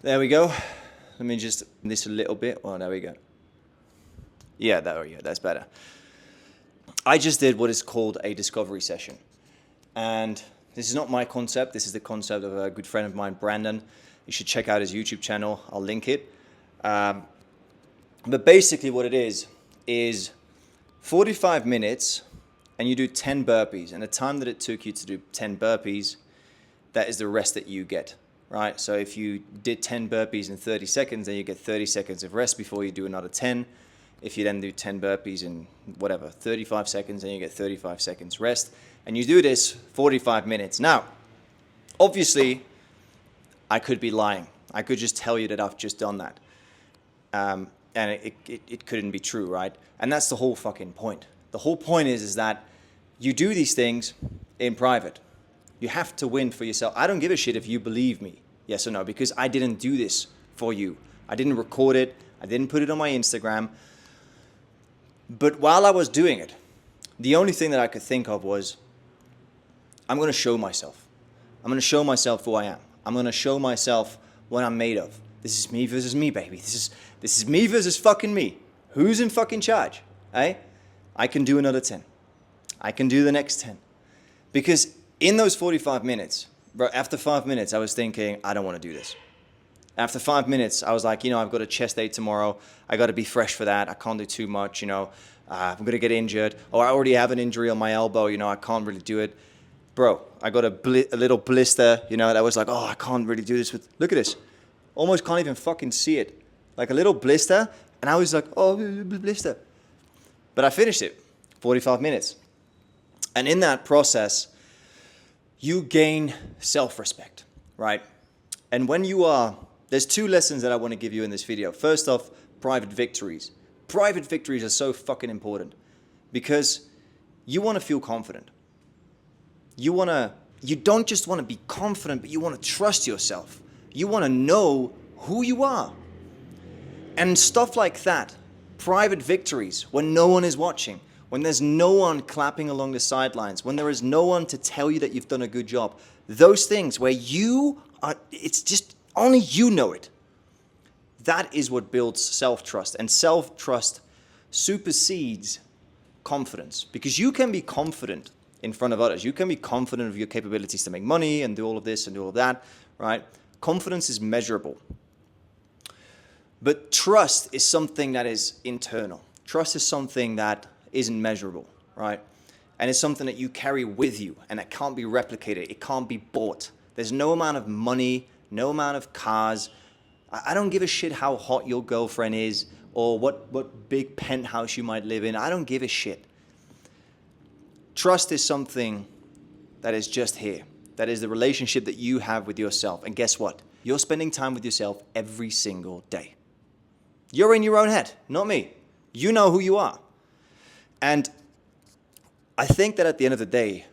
There we go. Let me just this a little bit. Oh, there we go. Yeah, there we go. That's better. I just did what is called a discovery session. And this is not my concept. This is the concept of a good friend of mine, Brandon. You should check out his YouTube channel. I'll link it. But basically what it is 45 minutes and you do 10 burpees. And the time that it took you to do 10 burpees, that is the rest that you get, right? So if you did 10 burpees in 30 seconds, then you get 30 seconds of rest before you do another 10. If you then do 10 burpees in 35 seconds, then you get 35 seconds rest. And you do this 45 minutes. Now, obviously, I could be lying. I could just tell you that I've just done that. And it couldn't be true, right? And that's the whole fucking point. The whole point is that you do these things in private. You have to win for yourself. I don't give a shit if you believe me, yes or no, because I didn't do this for you. I didn't record it. I didn't put it on my Instagram. But while I was doing it, the only thing that I could think of was, I'm going to show myself. I'm going to show myself who I am. I'm going to show myself what I'm made of. This is me versus me, baby. This is me versus fucking me. Who's in fucking charge? Eh? I can do another 10. I can do the next 10. Because in those 45 minutes, bro, after 5 minutes, I was thinking, I don't want to do this. After 5 minutes, I was like, I've got a chest day tomorrow. I got to be fresh for that. I can't do too much, I'm going to get injured. Or I already have an injury on my elbow, I can't really do it. Bro, I got a little blister, that was like, I can't really do this with, look at this. Almost can't even fucking see it. Like a little blister. And I was like, blister. But I finished it, 45 minutes. And in that process, you gain self-respect, right? And when there's two lessons that I want to give you in this video. First off, private victories. Private victories are so fucking important because you want to feel confident. You don't just want to be confident, but you want to trust yourself. You want to know who you are. And stuff like that, private victories, when no one is watching, when there's no one clapping along the sidelines, when there is no one to tell you that you've done a good job, those things where it's just only you know it. That is what builds self-trust. And self-trust supersedes confidence because you can be confident in front of others. You can be confident of your capabilities to make money and do all of this and do all of that, right? Confidence is measurable. But trust is something that is internal. Trust is something that isn't measurable, right? And it's something that you carry with you and it can't be replicated. It can't be bought. There's no amount of money, no amount of cars. I don't give a shit how hot your girlfriend is or what big penthouse you might live in. I don't give a shit. Trust is something that is just here. That is the relationship that you have with yourself. And guess what? You're spending time with yourself every single day. You're in your own head, not me. You know who you are. And I think that at the end of the day,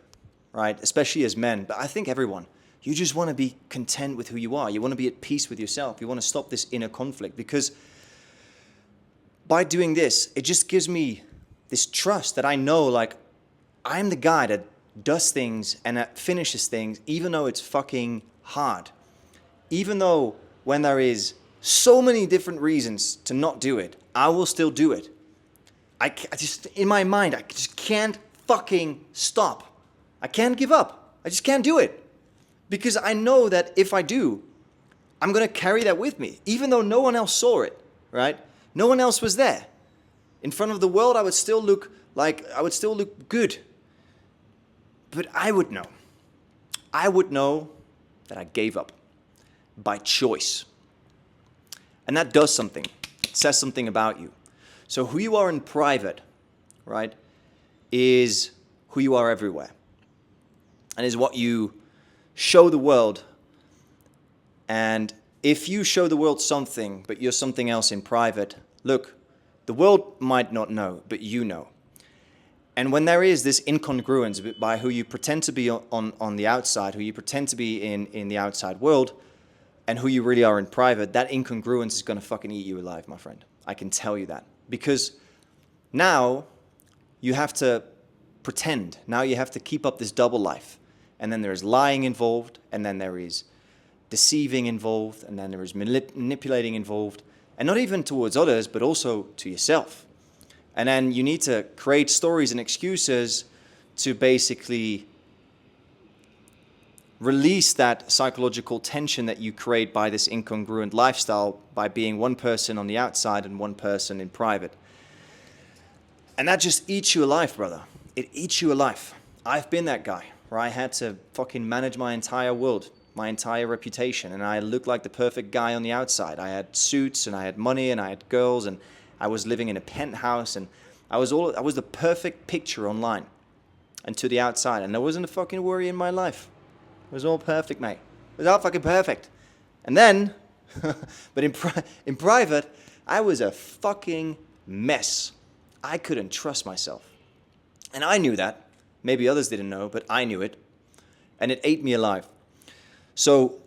right, especially as men, but I think everyone, you just want to be content with who you are. You want to be at peace with yourself. You want to stop this inner conflict because by doing this, it just gives me this trust that I know, like, I'm the guy that does things and that finishes things even though it's fucking hard. Even though when there is so many different reasons to not do it, I will still do it. I just, in my mind, I just can't fucking stop. I can't give up. I just can't do it. Because I know that if I do, I'm going to carry that with me, even though no one else saw it, right? No one else was there. In front of the world, I would still look good. But I would know. I would know that I gave up by choice. And that does something. It says something about you. So who you are in private, right, is who you are everywhere. And is what you show the world. And if you show the world something, but you're something else in private, look, the world might not know, but you know. And when there is this incongruence by who you pretend to be on the outside, who you pretend to be in the outside world, and who you really are in private, that incongruence is going to fucking eat you alive, my friend. I can tell you that. Because now you have to pretend. Now you have to keep up this double life. And then there's lying involved, and then there is deceiving involved, and then there is manipulating involved, and not even towards others, but also to yourself. And then you need to create stories and excuses to basically release that psychological tension that you create by this incongruent lifestyle, by being one person on the outside and one person in private. And that just eats you alive, brother. It eats you alive. I've been that guy where I had to fucking manage my entire world, my entire reputation, and I looked like the perfect guy on the outside. I had suits and I had money and I had girls and I was living in a penthouse and I was the perfect picture online and to the outside, and there wasn't a fucking worry in my life. It was all perfect, mate. It was all fucking perfect. And then, but in private, I was a fucking mess. I couldn't trust myself. And I knew that. Maybe others didn't know, but I knew it. And it ate me alive. So,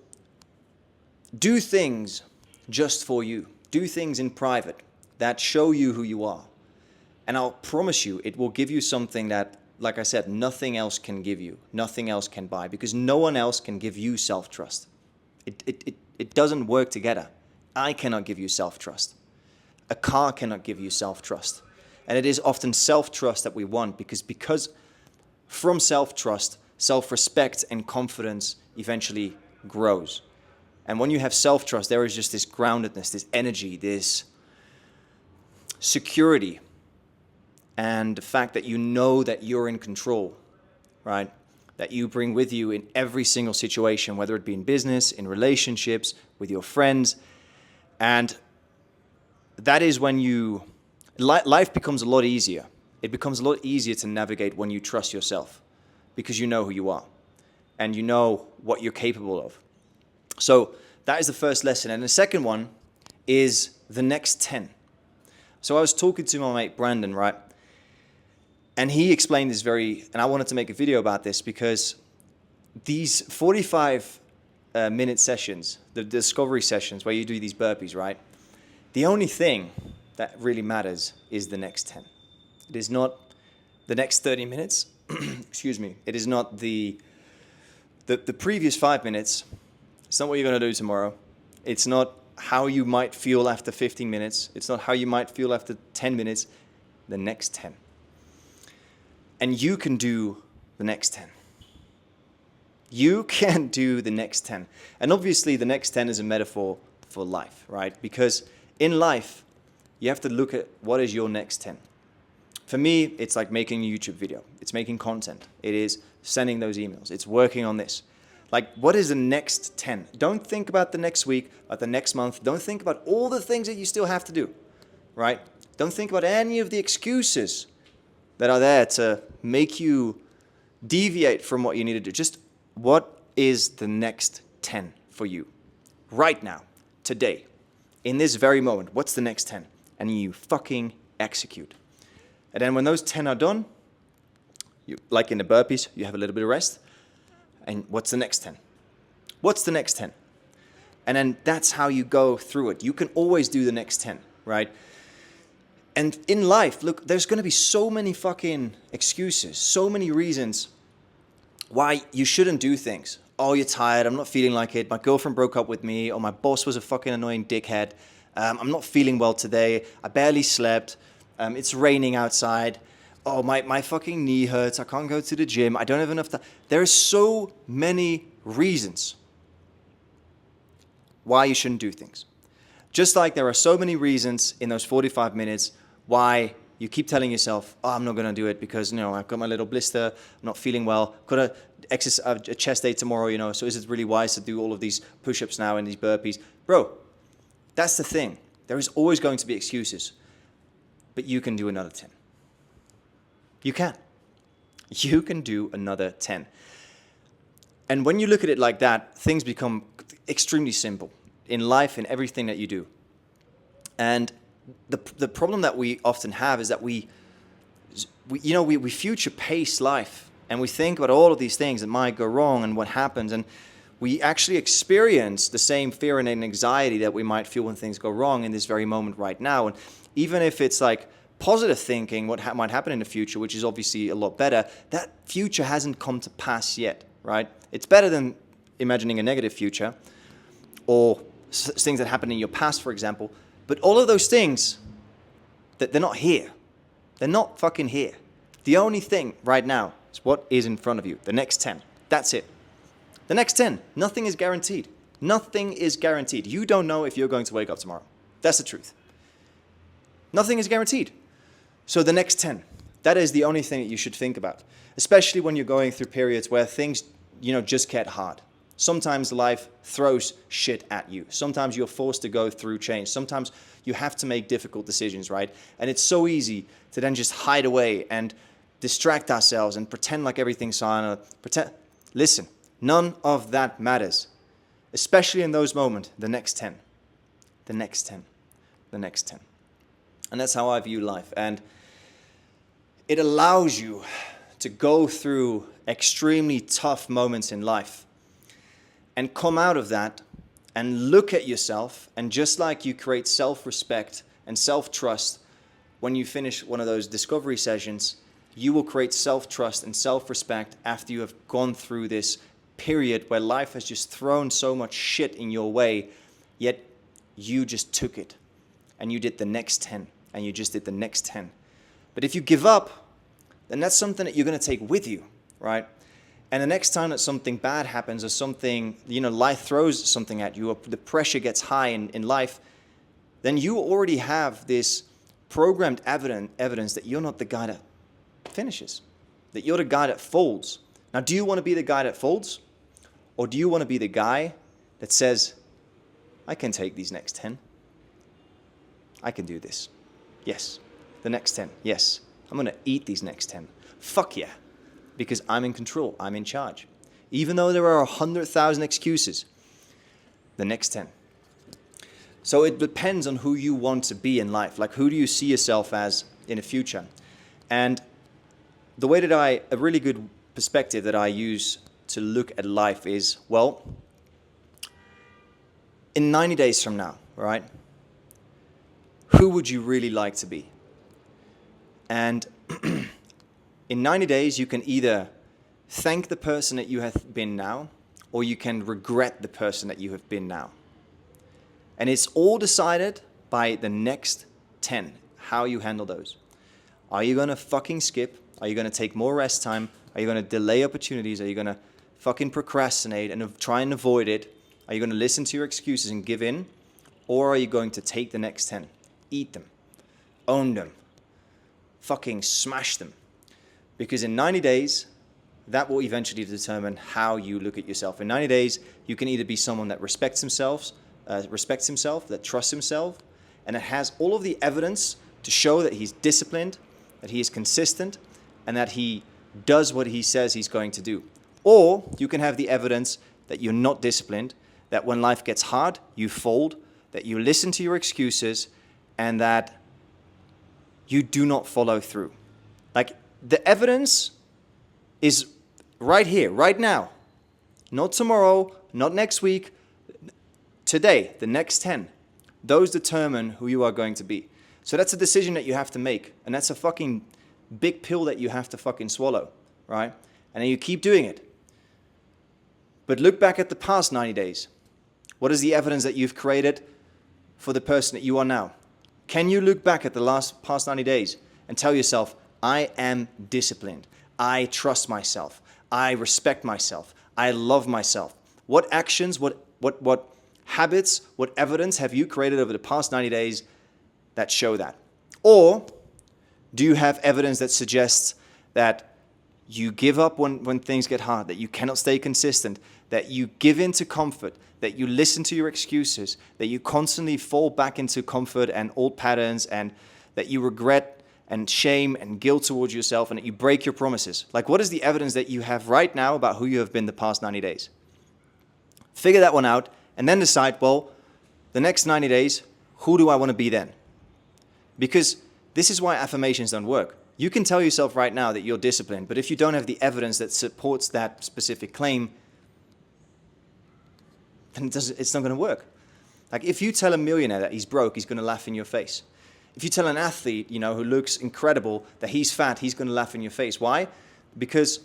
do things just for you. Do things in private that show you who you are. And I'll promise you, it will give you something that, like I said, nothing else can give you. Nothing else can buy, because no one else can give you self-trust. It doesn't work together. I cannot give you self-trust. A car cannot give you self-trust. And it is often self-trust that we want, because from self-trust, self-respect and confidence eventually grows. And when you have self-trust, there is just this groundedness, this energy, this security, and the fact that you know that you're in control, right? That you bring with you in every single situation, whether it be in business, in relationships, with your friends. And that is when life becomes a lot easier. It becomes a lot easier to navigate when you trust yourself, because you know who you are and you know what you're capable of. So that is the first lesson. And the second one is the next 10. So I was talking to my mate Brandon, right? And he explained this and I wanted to make a video about this, because these 45-minute sessions, the discovery sessions where you do these burpees, right? The only thing that really matters is the next 10. It is not the next 30 minutes. Excuse me. It is not the previous 5 minutes. It's not what you're going to do tomorrow. It's not how you might feel after 15 minutes. It's not how you might feel after 10 minutes. The next 10. And you can do the next 10. You can do the next 10. And obviously the next 10 is a metaphor for life, right? Because in life, you have to look at what is your next 10. For me, it's like making a YouTube video. It's making content. It is sending those emails. It's working on this. Like, what is the next 10? Don't think about the next week or the next month. Don't think about all the things that you still have to do, right? Don't think about any of the excuses that are there to make you deviate from what you need to do. Just what is the next 10 for you right now, today, in this very moment? What's the next 10? And you fucking execute. And then when those 10 are done, like in the burpees, you have a little bit of rest. And what's the next 10? What's the next 10? And then that's how you go through it. You can always do the next 10, right? And in life, look, there's going to be so many fucking excuses, so many reasons why you shouldn't do things. Oh, you're tired. I'm not feeling like it. My girlfriend broke up with me, or my boss was a fucking annoying dickhead. I'm not feeling well today. I barely slept. It's raining outside. Oh, my fucking knee hurts. I can't go to the gym. I don't have enough time. There are so many reasons why you shouldn't do things. Just like there are so many reasons in those 45 minutes why you keep telling yourself, oh, I'm not going to do it because, I've got my little blister, I'm not feeling well, I've got a chest day tomorrow, so is it really wise to do all of these push-ups now and these burpees? Bro, that's the thing. There is always going to be excuses, but you can do another 10. You can. You can do another 10. And when you look at it like that, things become extremely simple in life, in everything that you do. And the problem that we often have is that we future pace life, and we think about all of these things that might go wrong and what happens, and we actually experience the same fear and anxiety that we might feel when things go wrong in this very moment right now. And even if it's like positive thinking, what might happen in the future, which is obviously a lot better, that future hasn't come to pass yet, right? It's better than imagining a negative future, or things that happened in your past, for example. But all of those things, that they're not here. They're not fucking here. The only thing right now is what is in front of you. The next 10. That's it. The next 10. Nothing is guaranteed. Nothing is guaranteed. You don't know if you're going to wake up tomorrow. That's the truth. Nothing is guaranteed. So the next 10. That is the only thing that you should think about. Especially when you're going through periods where things, just get hard. Sometimes life throws shit at you. Sometimes you're forced to go through change. Sometimes you have to make difficult decisions, right? And it's so easy to then just hide away and distract ourselves and pretend like everything's fine. Listen, none of that matters. Especially in those moments, the next 10. The next 10. The next 10. And that's how I view life. And it allows you to go through extremely tough moments in life and come out of that and look at yourself, and just like you create self-respect and self-trust when you finish one of those discovery sessions, you will create self-trust and self-respect after you have gone through this period where life has just thrown so much shit in your way, yet you just took it and you did the next 10 and you just did the next 10. But if you give up, then that's something that you're going to take with you, right? And the next time that something bad happens or something, life throws something at you or the pressure gets high in life, then you already have this programmed evidence that you're not the guy that finishes, that you're the guy that folds. Now, do you want to be the guy that folds? Or do you want to be the guy that says, I can take these next 10. I can do this. Yes. The next 10. Yes. I'm going to eat these next 10. Fuck yeah. Because I'm in control. I'm in charge. Even though there are 100,000 excuses, the next 10. So it depends on who you want to be in life. Like, who do you see yourself as in the future? And the way that a really good perspective that I use to look at life is, well, in 90 days from now, right? Who would you really like to be? And in 90 days, you can either thank the person that you have been now, or you can regret the person that you have been now. And it's all decided by the next 10, how you handle those. Are you going to fucking skip? Are you going to take more rest time? Are you going to delay opportunities? Are you going to fucking procrastinate and try and avoid it? Are you going to listen to your excuses and give in? Or are you going to take the next 10? Eat them. Own them. Fucking smash them. Because in 90 days, that will eventually determine how you look at yourself. In 90 days, you can either be someone that respects himself, that trusts himself, and that has all of the evidence to show that he's disciplined, that he is consistent, and that he does what he says he's going to do. Or you can have the evidence that you're not disciplined, that when life gets hard, you fold, that you listen to your excuses, and that you do not follow through. Like, the evidence is right here, right now. Not tomorrow, not next week. Today, the next 10. Those determine who you are going to be. So that's a decision that you have to make. And that's a fucking big pill that you have to fucking swallow, right? And then you keep doing it. But look back at the past 90 days. What is the evidence that you've created for the person that you are now? Can you look back at the past 90 days and tell yourself, I am disciplined. I trust myself. I respect myself. I love myself. What actions, what habits, what evidence have you created over the past 90 days that show that? Or do you have evidence that suggests that you give up when things get hard, that you cannot stay consistent, that you give in to comfort, that you listen to your excuses, that you constantly fall back into comfort and old patterns, and that you regret and shame and guilt towards yourself, and that you break your promises? Like, what is the evidence that you have right now about who you have been the past 90 days? Figure that one out, and then decide, well, the next 90 days, who do I want to be then? Because this is why affirmations don't work. You can tell yourself right now that you're disciplined, but if you don't have the evidence that supports that specific claim, then it's not going to work. Like, if you tell a millionaire that he's broke, he's going to laugh in your face. If you tell an athlete, who looks incredible, that he's fat, he's going to laugh in your face. Why? Because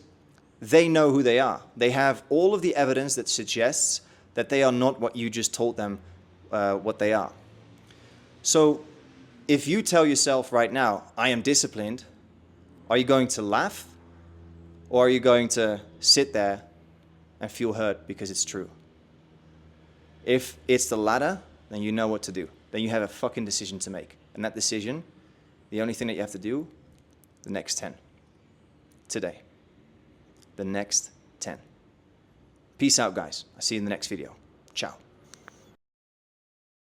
they know who they are. They have all of the evidence that suggests that they are not what you just told them what they are. So if you tell yourself right now, I am disciplined, are you going to laugh? Or are you going to sit there and feel hurt because it's true? If it's the latter, then you know what to do. Then you have a fucking decision to make. And that decision, the only thing that you have to do, the next 10. Today. The next 10. Peace out, guys. I'll see you in the next video. Ciao.